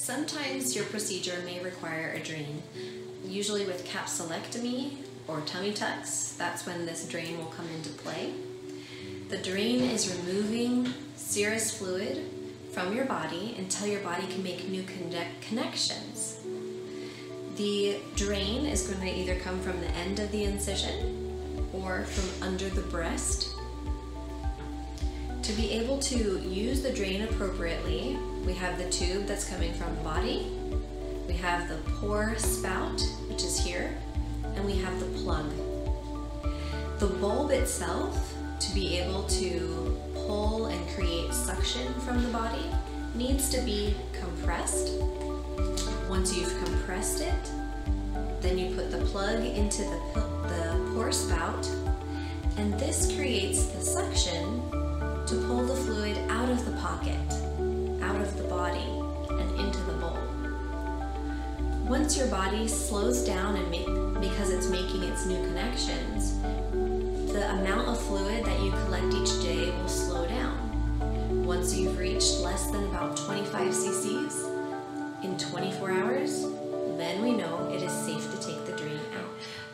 Sometimes your procedure may require a drain. Usually with capsulectomy or tummy tucks, that's when this drain will come into play. The drain is removing serous fluid from your body until your body can make new connections. The drain is going to either come from the end of the incision or from under the breast. To be able to use the drain appropriately, we have the tube that's coming from the body, we have the pore spout, which is here, and we have the plug. The bulb itself, to be able to pull and create suction from the body, needs to be compressed. Once you've compressed it, then you put the plug into the pore spout, and this creates the suction to pull the fluid out of the pocket, out of the body, and into the bulb. Once your body slows down and because it's making its new connections, the amount of fluid that you collect each day will slow down. Once you've reached less than about 25 cc's in 24 hours, then we know it is safe to take the drain out.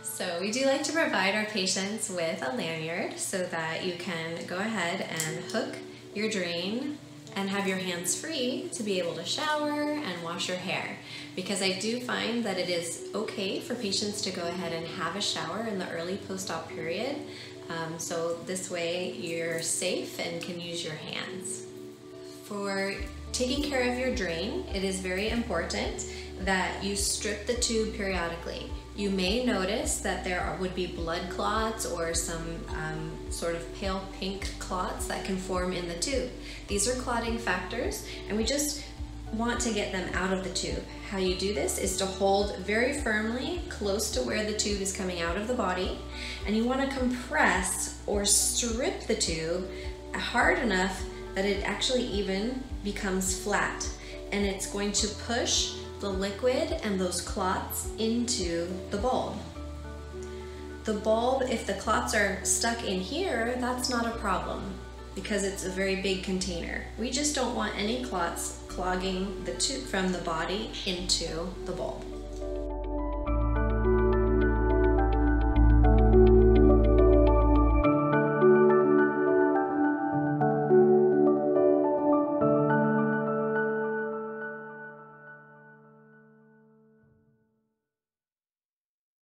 So we do like to provide our patients with a lanyard so that you can go ahead and hook your drain and have your hands free to be able to shower and wash your hair. Because I do find that it is okay for patients to go ahead and have a shower in the early post-op period. So this way you're safe and can use your hands. For taking care of your drain, it is very important that you strip the tube periodically. You may notice that there would be blood clots or some sort of pale pink clots that can form in the tube. These are clotting factors, and we just want to get them out of the tube. How you do this is to hold very firmly close to where the tube is coming out of the body, and you want to compress or strip the tube hard enough that it actually even becomes flat, and it's going to push the liquid and those clots into the bulb. The bulb, if the clots are stuck in here, that's not a problem because it's a very big container. We just don't want any clots clogging the tube from the body into the bulb.